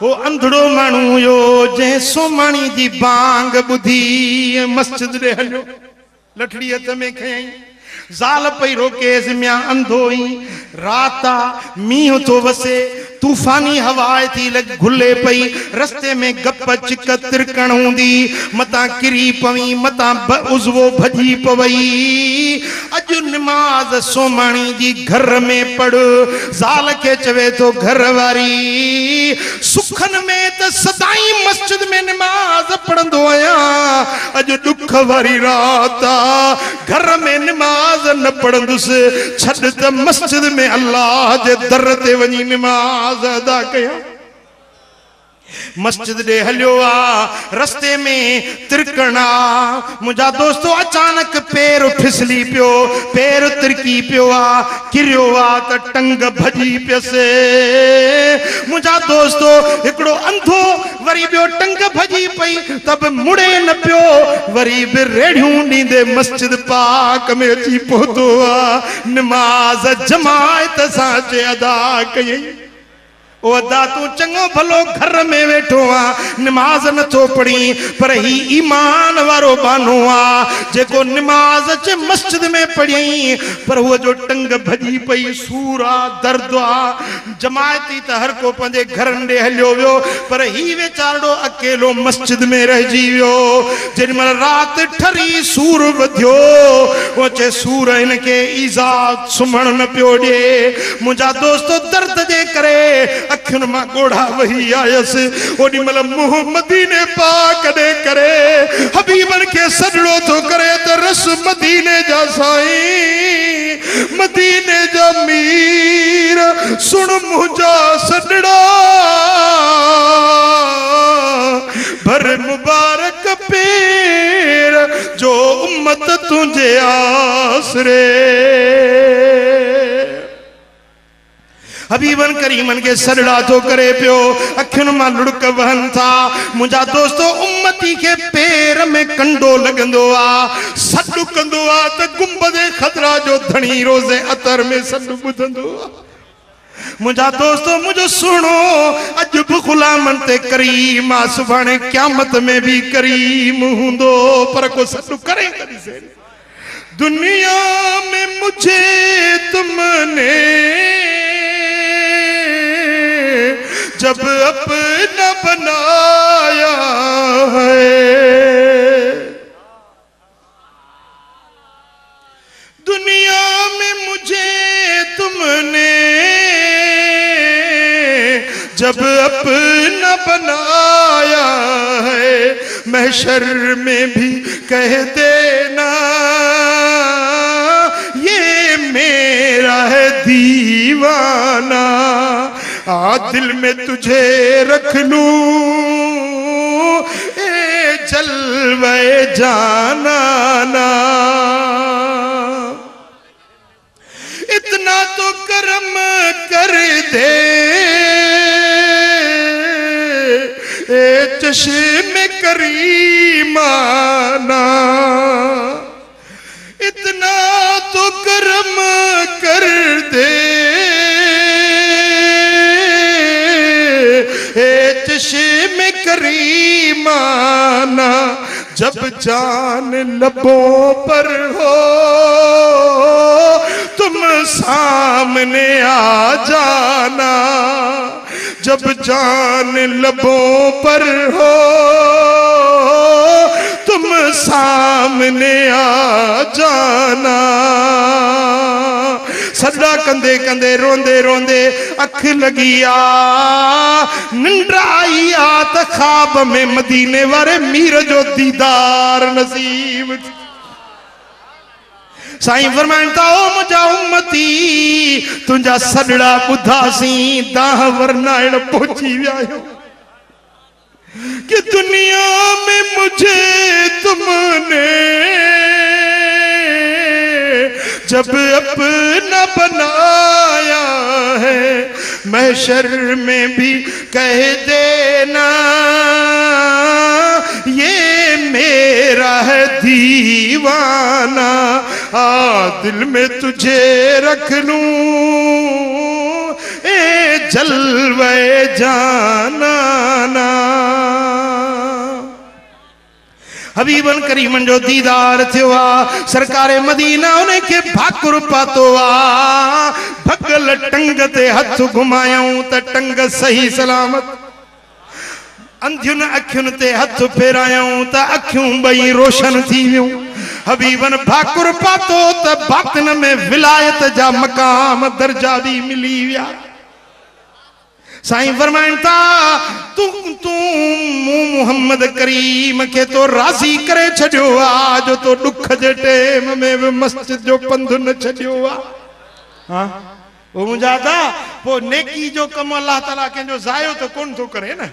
वो अंधड़ो मानू यो जे सोमाणी दी बांग बुधी मस्जिद रे हलो लठड़ी हथ में खई जाल पई रोकेस म्या अंधोई राता मीह तो वसे तूफानी हवाएं थी लग घुले पई रस्ते में गप चिक तिरकण हूंदी मता किरी पवी मता उजवो भजी पवई अज नमाज सोमाणी जी घर में पढ़ जाल के चवे तो घर वारी सुखन में त सदाई मस्जिद में नमाज पढ़ंदो आया अज दुख वारी रात घर में नमाज न पढ़ंदुस छड त मस्जिद में अल्लाह जे दर ते वनी नमाज अदा कया मस्जिद दे हलियो आ रस्ते में तिरकना मुझा दोस्तों अचानक पैर फिसली पियो पैर तिरकी पियो आ किरियो आ त टंग भजी पियसे मुझा दोस्तों एकड़ो अंधो वरी बियो टंग भजी पई तब मुड़े न पियो वरी बि रेड़ियूं नींदे मस्जिद पाक में अची पहुतो आ नमाज जमायत सां चे अदा कई ओ अदा तू चंगो भलो घर में वेठो आ नमाज न तो पढ़ी पर ही ईमान वारो बानो आ जेको नमाज चे मस्जिद में पढ़ी पर वो जो टंग भजी पई सूरा दर्द आ जमायती त हर को पंजे घरन दे हलियो वियो पर ही वेचारो अकेलो मस्जिद में रह जीवियो जिनमल रात ठरी सूर वधियो वो चे सूर इनके ईजा सुमण न पियो दे मुझा दोस्तों दर्द जे करे अखिन मां गोड़ा वही आयस ओडी मल मुंह मदीने पाक दे करे हबीबन के सजड़ो तो करे तो रस मदीने जा साईं मदीने जा मीर सुन मुझा सजड़ा भर मुबारक पीर जो उम्मत तुझे आसरे हबीबन करीमन के सड़ड़ा तो करे पियो अखिन मां लुड़क वहन था मुझा दोस्तों उम्मती के पैर में कंडो लगंदो आ सडु कंदो आ त गुंबदे खतरा जो धनी रोजे अतर में सडु बुधंदो मुझा दोस्तों मुझो सुनो अज गुलामन ते करीम आ सुभाणे क़यामत में भी करीम हुंदो पर को सडु करे कदी से दुनिया में मुझे तुमने जब अपना बनाया है दुनिया में मुझे तुमने जब अपना बनाया है महशर में भी कह देना ये मेरा है दीवाना आ दिल में तुझे रख लूं ए जलवे जाना ना इतना तो करम कर दे ए चश्मे करीमाना इतना तो करम कर दे चश्मे करीमाना जब जान लबों पर हो तुम सामने आ जाना जब जान लबों पर हो तुम सामने आ जाना सदा कंदे कंदे रोंदे रोंदे अख लगी आ निंद्रा आई आ त ख्वाब में मदीने वारे मीर जो दीदार नसीब साईं फरमाइंदा ओ मुझा उम्मती तुझा सडड़ा बुधासी दाह वरनाइण पहुंची वियायो कि दुनिया में मुझे तुमने जब अपना बनाया है महशर में भी कह देना ये मेरा है दीवाना आ दिल में तुझे रख लूं ए जलवे जाना हबीबन करीमन जो दीदार थियो आ। सरकारे मदीना उन्हें के भाकुर पातो आ। भगल टंग ते हथ घुमायूं त टंग सही सलामत, अंधियुन अखियुन ते हथ फेरायूं त अखियूं बई रोशन थी वियूं। हबीबन भाकुर पातो त बातिन में विलायत जा मकाम दर्जा भी मिली विया। साईं फरमाइन था तू तू मुहम्मद करीम के तो राजी करे छड़ियो आ जो तो दुख जे टेम में भी मस्जिद जो पंध न छड़ियो आ। हां वो मुंजा था वो नेकी जो कम अल्लाह ताला के जो जायो तो कौन तो करे ना।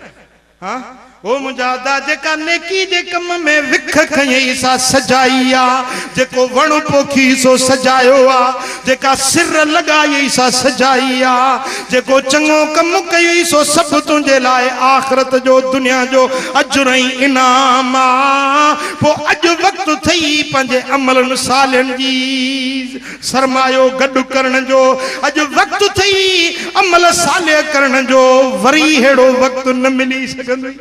हाँ वो मुजादा जेका नेकी जे कम में विख खई सा सजाई आ, जेको वण पोखी सो सजायो आ, जेका सिर लगाई सा सजाई आ, जेको चंगो कम कई सो सब तुझे लाए आखिरत जो दुनिया जो अजर इनाम आ। वो अज वक्त थई पंजे अमलन सालन जी सरमायो गड करण जो, अज वक्त थई अमल साले करण जो, वरी हेड़ो वक्त न मिली सकंदो।